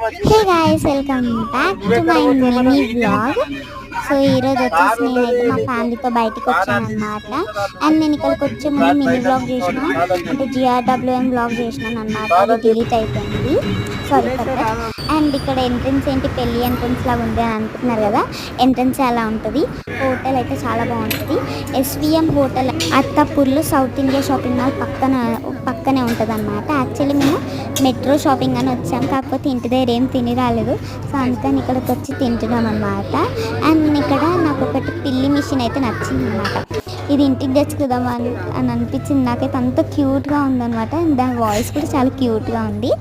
Hey guys, welcome back to my mini vlog. So ఈరోజు వచ్చేసి నేనైతే మా ఫ్యామిలీతో బయటకు వచ్చాను అనమాట. అండ్ నేను ఇక్కడికి వచ్చే ముందు మినీ వ్లాగ్ చేసిన, అంటే GRWM వ్లాగ్ చేసినాను అనమాట. అది డిలీట్ అయిపోయింది, సారీ ఫర్ దట్. అండ్ ఇక్కడ ఎంట్రన్స్ ఏంటి పెళ్ళి ఎంట్రన్స్ లాగా ఉంది అని అనుకుంటున్నారు కదా, ఎంట్రన్స్ అలా ఉంటుంది. హోటల్ అయితే చాలా బాగుంటుంది. SVM హోటల్ అత్తాపూర్లో సౌత్ ఇండియా షాపింగ్ మాల్ పక్కనే ఉంటుంది అనమాట. యాక్చువల్లీ మేము మెట్రో షాపింగ్ అని వచ్చాం, కాకపోతే ఇంటి దగ్గర ఏం తిని రాలేదు. సో అందుకని ఇక్కడికి వచ్చి తింటున్నాం అనమాట. అండ్ ఇక్కడ నాకు ఒకటి పిల్లి మిషన్ అయితే నచ్చింది అనమాట. ఇది ఇంటికి తెచ్చుకుందాం అని అనిపించింది నాకైతే. అంత క్యూట్గా ఉందన్నమాట. దాని వాయిస్ కూడా చాలా క్యూట్గా ఉంది.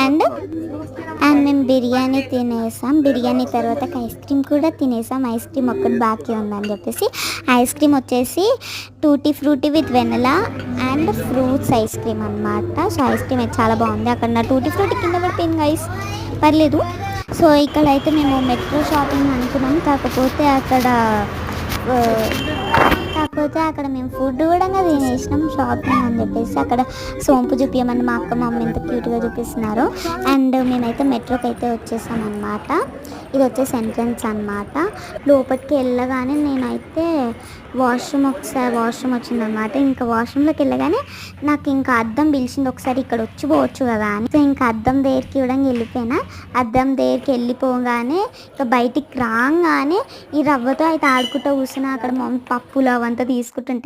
అండ్ మేము బిర్యానీ తినేసాం. బిర్యానీ తర్వాత ఐస్ క్రీమ్ కూడా తినేసాం. ఐస్ క్రీమ్ ఒక్కటి బాకీ ఉందని చెప్పేసి ఐస్ క్రీమ్ వచ్చేసి tutti frutti with vanilla and fruits ice cream అనమాట. సో ఐస్ క్రీమ్ అయితే చాలా బాగుంది. అక్కడ నా టూటీ ఫ్రూటీ కింద పడిపోయింది గైస్, పర్లేదు. సో ఇక్కడ అయితే మేము మెట్రో షాపింగ్ అనుకున్నాం, కాకపోతే అక్కడ మేము ఫుడ్ కూడా తినేసినాం షాపింగ్ అని చెప్పేసి. అక్కడ సోంపు చూపించమని మా అక్క మమ్మీ ఎంత క్యూట్గా చూపిస్తున్నారు. అండ్ మేమైతే మెట్రోకి అయితే వచ్చేసాం అనమాట. ఇది వచ్చేసి ఎంట్రన్స్ అనమాట. లోపలికి వెళ్ళగానే నేనైతే వాష్రూమ్ వచ్చిందనమాట. ఇంకా వాష్రూమ్లోకి వెళ్ళగానే నాకు ఇంకా అద్దం పిలిచింది, ఒకసారి ఇక్కడ వచ్చి పోవచ్చు కదా అని. సో ఇంకా అద్దం దగ్గరికి ఇవ్వడానికి వెళ్ళిపోయినా. అద్దం దగ్గరికి వెళ్ళిపోగానే ఇంకా బయటికి రాగానే ఈ రవ్వతో అయితే ఆడుకుంటూ కూర్చున్నా. అక్కడ మమ్మీ పప్పులు అవంతా తీసుకుంటుంటే